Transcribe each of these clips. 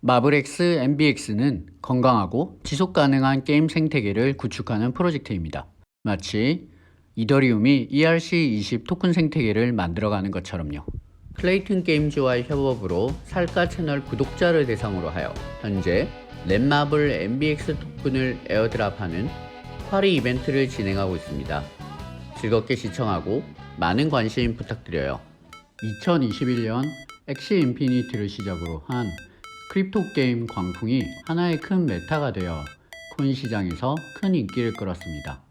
마블X MBX는 건강하고 지속 가능한 게임 생태계를 구축하는 프로젝트입니다. 마치 이더리움이 ERC20 토큰 생태계를 만들어가는 것처럼요. 클레이튼 게임즈와의 협업으로 살까 채널 구독자를 대상으로 하여 현재 넷마블 MBX 토큰을 에어드랍하는 파리 이벤트를 진행하고 있습니다. 즐겁게 시청하고 많은 관심 부탁드려요. 2021년 엑시 인피니티를 시작으로 한 크립토 게임 광풍이 하나의 큰 메타가 되어 코인 시장에서 큰 인기를 끌었습니다.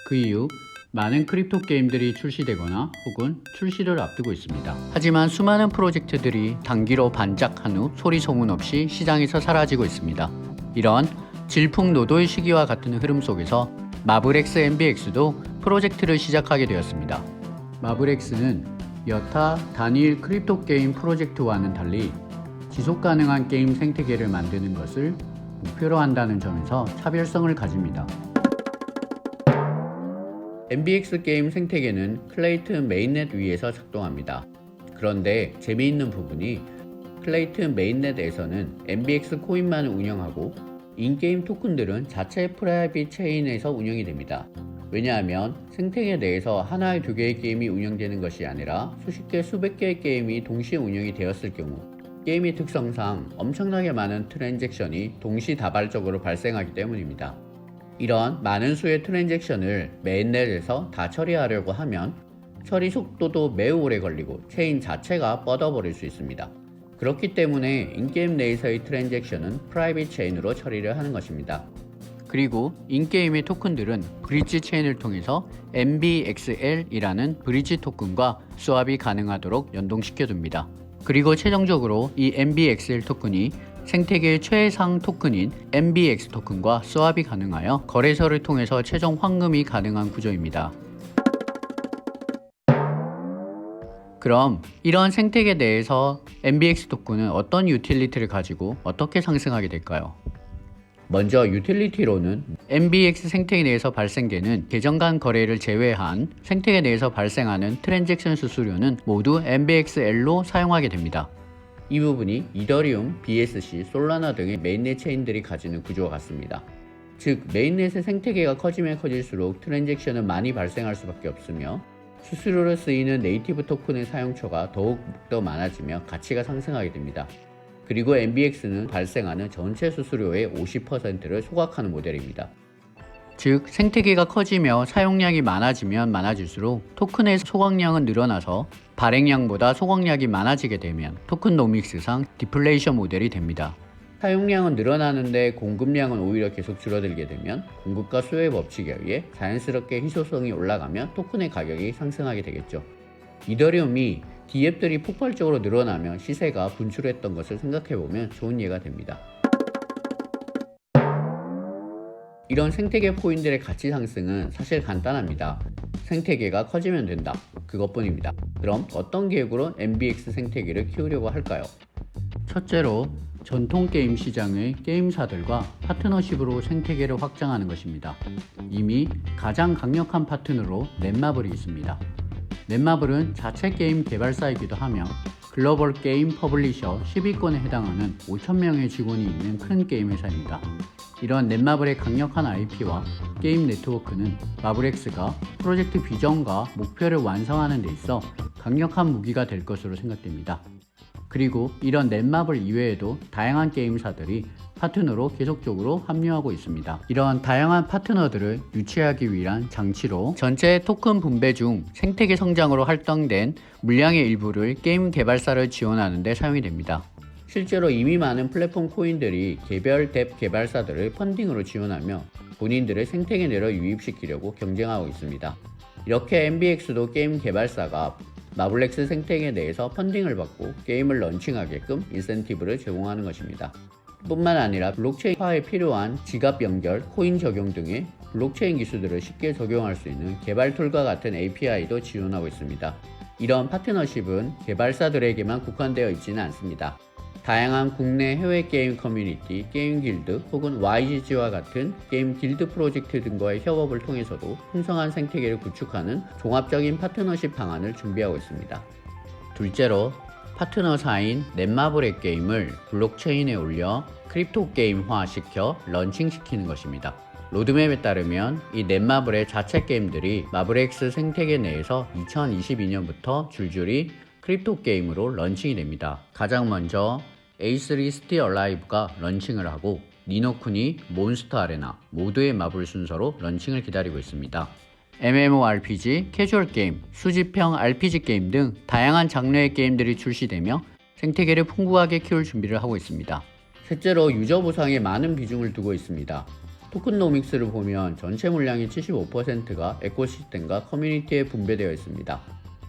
그 이후 많은 크립토 게임들이 출시되거나 혹은 출시를 앞두고 있습니다. 하지만 수많은 프로젝트들이 단기로 반짝한 후 소리 소문 없이 시장에서 사라지고 있습니다. 이런 질풍노도의 시기와 같은 흐름 속에서 마블X MBX도 프로젝트를 시작하게 되었습니다. 마블X는 여타 단일 크립토 게임 프로젝트와는 달리 지속 가능한 게임 생태계를 만드는 것을 목표로 한다는 점에서 차별성을 가집니다. MBX 게임 생태계는 클레이튼 메인넷 위에서 작동합니다. 그런데 재미있는 부분이 클레이튼 메인넷에서는 MBX 코인만을 운영하고 인게임 토큰들은 자체 프라이빗 체인에서 운영이 됩니다. 왜냐하면 생태계 내에서 하나의 두 개의 게임이 운영되는 것이 아니라 수십 개, 수백 개의 게임이 동시에 운영이 되었을 경우 게임의 특성상 엄청나게 많은 트랜잭션이 동시다발적으로 발생하기 때문입니다. 이런 많은 수의 트랜잭션을 메인넷에서 다 처리하려고 하면 처리 속도도 매우 오래 걸리고 체인 자체가 뻗어버릴 수 있습니다. 그렇기 때문에 인게임 내에서의 트랜잭션은 프라이빗 체인으로 처리를 하는 것입니다. 그리고 인게임의 토큰들은 브릿지 체인을 통해서 MBXL이라는 브릿지 토큰과 스왑이 가능하도록 연동시켜둡니다. 그리고 최종적으로 이 MBXL 토큰이 생태계의 최상 토큰인 MBX 토큰과 스왑이 가능하여 거래소를 통해서 최종 환금이 가능한 구조입니다. 그럼 이런 생태계 내에서 MBX 토큰은 어떤 유틸리티를 가지고 어떻게 상승하게 될까요? 먼저 유틸리티로는 MBX 생태계 내에서 발생되는 계정 간 거래를 제외한 생태계 내에서 발생하는 트랜잭션 수수료는 모두 MBXL로 사용하게 됩니다. 이 부분이 이더리움, BSC, 솔라나 등의 메인넷 체인들이 가지는 구조와 같습니다. 즉 메인넷의 생태계가 커지면 커질수록 트랜잭션은 많이 발생할 수밖에 없으며 수수료로 쓰이는 네이티브 토큰의 사용처가 더욱더 많아지며 가치가 상승하게 됩니다. 그리고 MBX는 발생하는 전체 수수료의 50%를 소각하는 모델입니다. 즉 생태계가 커지며 사용량이 많아지면 많아질수록 토큰의 소각량은 늘어나서 발행량보다 소각량이 많아지게 되면 토큰노믹스상 디플레이션 모델이 됩니다. 사용량은 늘어나는데 공급량은 오히려 계속 줄어들게 되면 공급과 수요의 법칙에 의해 자연스럽게 희소성이 올라가며 토큰의 가격이 상승하게 되겠죠. 이더리움이 D앱들이 폭발적으로 늘어나며 시세가 분출했던 것을 생각해보면 좋은 예가 됩니다. 이런 생태계 코인들의 가치 상승은 사실 간단합니다. 생태계가 커지면 된다. 그것뿐입니다. 그럼 어떤 계획으로 MBX 생태계를 키우려고 할까요? 첫째로 전통 게임 시장의 게임사들과 파트너십으로 생태계를 확장하는 것입니다. 이미 가장 강력한 파트너로 넷마블이 있습니다. 넷마블은 자체 게임 개발사이기도 하며 글로벌 게임 퍼블리셔 10위권에 해당하는 5,000명의 직원이 있는 큰 게임 회사입니다. 이런 넷마블의 강력한 IP와 게임 네트워크는 마블X가 프로젝트 비전과 목표를 완성하는 데 있어 강력한 무기가 될 것으로 생각됩니다. 그리고 이런 넷마블 이외에도 다양한 게임사들이 파트너로 계속적으로 합류하고 있습니다. 이러한 다양한 파트너들을 유치하기 위한 장치로 전체 토큰 분배 중 생태계 성장으로 할당된 물량의 일부를 게임 개발사를 지원하는 데 사용이 됩니다. 실제로 이미 많은 플랫폼 코인들이 개별 뎁 개발사들을 펀딩으로 지원하며 본인들의 생태계 내로 유입시키려고 경쟁하고 있습니다. 이렇게 MBX도 게임 개발사가 마블X 생태계 내에서 펀딩을 받고 게임을 런칭하게끔 인센티브를 제공하는 것입니다. 뿐만 아니라 블록체인화에 필요한 지갑 연결, 코인 적용 등의 블록체인 기술들을 쉽게 적용할 수 있는 개발 툴과 같은 API도 지원하고 있습니다. 이런 파트너십은 개발사들에게만 국한되어 있지는 않습니다. 다양한 국내 해외 게임 커뮤니티, 게임 길드 혹은 YGG와 같은 게임 길드 프로젝트 등과의 협업을 통해서도 풍성한 생태계를 구축하는 종합적인 파트너십 방안을 준비하고 있습니다. 둘째로 파트너사인 넷마블의 게임을 블록체인에 올려 크립토 게임화 시켜 런칭시키는 것입니다. 로드맵에 따르면 이 넷마블의 자체 게임들이 마블엑스 생태계 내에서 2022년부터 줄줄이 크립토 게임으로 런칭이 됩니다. 가장 먼저 A3 Still Alive가 런칭을 하고 니노쿠니, 몬스터 아레나 모두의 마블 순서로 런칭을 기다리고 있습니다. MMORPG, 캐주얼 게임, 수집형 RPG 게임 등 다양한 장르의 게임들이 출시되며 생태계를 풍부하게 키울 준비를 하고 있습니다. 셋째로 유저 보상에 많은 비중을 두고 있습니다. 토큰노믹스를 보면 전체 물량의 75%가 에코시스템과 커뮤니티에 분배되어 있습니다.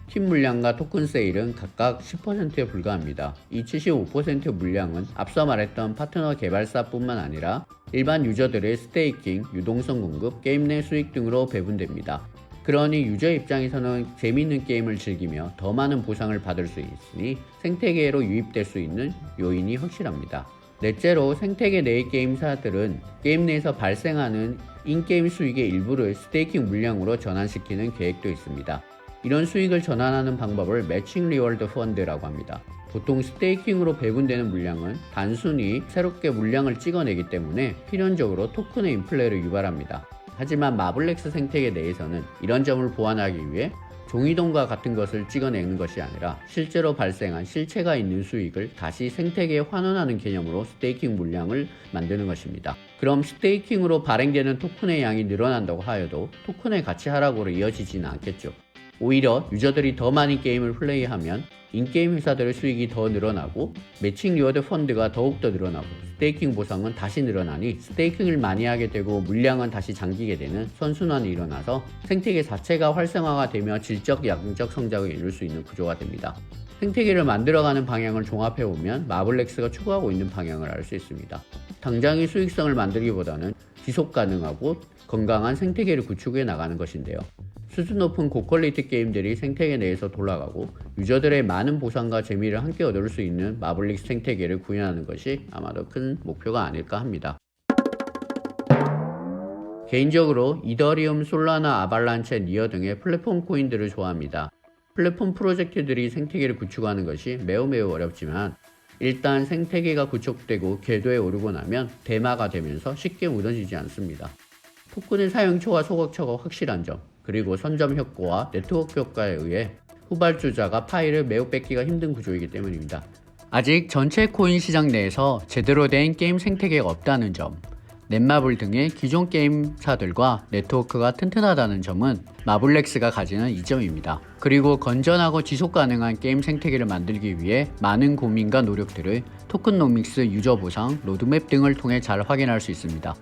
팀 물량과 토큰 세일은 각각 10%에 불과합니다. 이 75% 물량은 앞서 말했던 파트너 개발사뿐만 아니라 일반 유저들의 스테이킹, 유동성 공급, 게임 내 수익 등으로 배분됩니다. 그러니 유저 입장에서는 재미있는 게임을 즐기며 더 많은 보상을 받을 수 있으니 생태계로 유입될 수 있는 요인이 확실합니다. 넷째로 생태계 내의 게임사들은 게임 내에서 발생하는 인게임 수익의 일부를 스테이킹 물량으로 전환시키는 계획도 있습니다. 이런 수익을 전환하는 방법을 매칭 리워드 펀드라고 합니다. 보통 스테이킹으로 배분되는 물량은 단순히 새롭게 물량을 찍어내기 때문에 필연적으로 토큰의 인플레를 유발합니다. 하지만 마블렉스 생태계 내에서는 이런 점을 보완하기 위해 종이동과 같은 것을 찍어내는 것이 아니라 실제로 발생한 실체가 있는 수익을 다시 생태계에 환원하는 개념으로 스테이킹 물량을 만드는 것입니다. 그럼 스테이킹으로 발행되는 토큰의 양이 늘어난다고 하여도 토큰의 가치 하락으로 이어지지는 않겠죠. 오히려 유저들이 더 많이 게임을 플레이하면 인게임 회사들의 수익이 더 늘어나고 매칭 리워드 펀드가 더욱더 늘어나고 스테이킹 보상은 다시 늘어나니 스테이킹을 많이 하게 되고 물량은 다시 잠기게 되는 선순환이 일어나서 생태계 자체가 활성화가 되며 질적 양적 성장을 이룰 수 있는 구조가 됩니다. 생태계를 만들어가는 방향을 종합해보면 마블렉스가 추구하고 있는 방향을 알 수 있습니다. 당장의 수익성을 만들기보다는 지속 가능하고 건강한 생태계를 구축해 나가는 것인데요. 수준 높은 고퀄리티 게임들이 생태계 내에서 돌아가고 유저들의 많은 보상과 재미를 함께 얻을 수 있는 마블릭스 생태계를 구현하는 것이 아마도 큰 목표가 아닐까 합니다. 개인적으로 이더리움, 솔라나, 아발란체, 니어 등의 플랫폼 코인들을 좋아합니다. 플랫폼 프로젝트들이 생태계를 구축하는 것이 매우 어렵지만 일단 생태계가 구축되고 궤도에 오르고 나면 대마가 되면서 쉽게 무너지지 않습니다. 토큰의 사용처와 소각처가 확실한 점, 그리고 선점 효과와 네트워크 효과에 의해 후발주자가 파일을 매우 뺏기가 힘든 구조이기 때문입니다. 아직 전체 코인 시장 내에서 제대로 된 게임 생태계가 없다는 점, 넷마블 등의 기존 게임사들과 네트워크가 튼튼하다는 점은 마블렉스가 가지는 이점입니다. 그리고 건전하고 지속 가능한 게임 생태계를 만들기 위해 많은 고민과 노력들을 토큰노믹스, 유저 보상, 로드맵 등을 통해 잘 확인할 수 있습니다.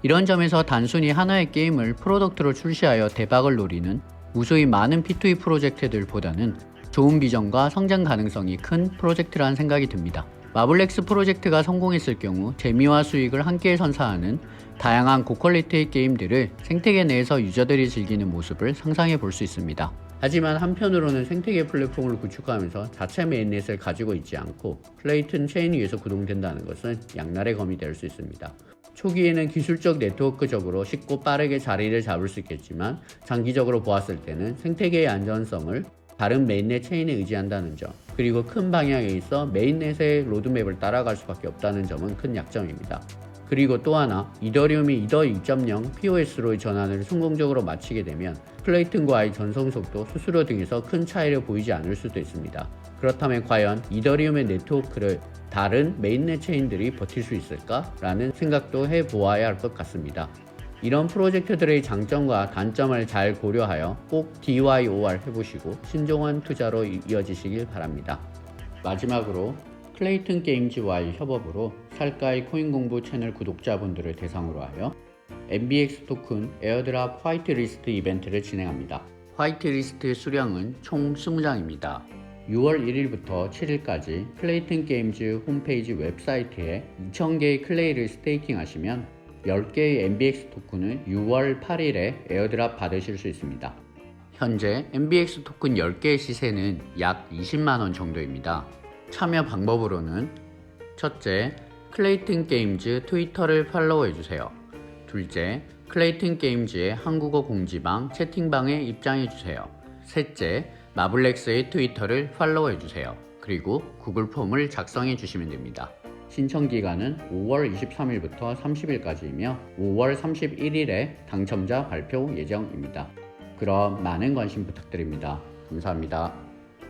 이런 점에서 단순히 하나의 게임을 프로덕트로 출시하여 대박을 노리는 무수히 많은 P2E 프로젝트들보다는 좋은 비전과 성장 가능성이 큰 프로젝트라는 생각이 듭니다. 마블렉스 프로젝트가 성공했을 경우 재미와 수익을 함께 선사하는 다양한 고퀄리티의 게임들을 생태계 내에서 유저들이 즐기는 모습을 상상해 볼 수 있습니다. 하지만 한편으로는 생태계 플랫폼을 구축하면서 자체 메인넷을 가지고 있지 않고 플레이튼 체인 위에서 구동된다는 것은 양날의 검이 될 수 있습니다. 초기에는 기술적 네트워크적으로 쉽고 빠르게 자리를 잡을 수 있겠지만 장기적으로 보았을 때는 생태계의 안전성을 다른 메인넷 체인에 의지한다는 점, 그리고 큰 방향에 있어 메인넷의 로드맵을 따라갈 수밖에 없다는 점은 큰 약점입니다. 그리고 또 하나, 이더리움이 이더 2.0 POS로의 전환을 성공적으로 마치게 되면 플레이튼과의 전송 속도, 수수료 등에서 큰 차이를 보이지 않을 수도 있습니다. 그렇다면 과연 이더리움의 네트워크를 다른 메인넷 체인들이 버틸 수 있을까? 라는 생각도 해보아야 할 것 같습니다. 이런 프로젝트들의 장점과 단점을 잘 고려하여 꼭 DYOR 해보시고 신중한 투자로 이어지시길 바랍니다. 마지막으로 클레이튼 게임즈와의 협업으로 살까이 코인공부 채널 구독자분들을 대상으로 하여 MBX 토큰 에어드랍 화이트리스트 이벤트를 진행합니다. 화이트리스트 수량은 총 20장입니다. 6월 1일부터 7일까지 클레이튼 게임즈 홈페이지 웹사이트에 2,000개의 클레이를 스테이킹 하시면 10개의 MBX 토큰을 6월 8일에 에어드랍 받으실 수 있습니다. 현재 MBX 토큰 10개의 시세는 약 20만원 정도입니다. 참여 방법으로는 첫째, 클레이튼 게임즈 트위터를 팔로우해주세요. 둘째, 클레이튼 게임즈의 한국어 공지방 채팅방에 입장해주세요. 셋째, 마블렉스의 트위터를 팔로우해주세요. 그리고 구글 폼을 작성해 주시면 됩니다. 신청 기간은 5월 23일부터 30일까지이며 5월 31일에 당첨자 발표 예정입니다. 그럼 많은 관심 부탁드립니다. 감사합니다.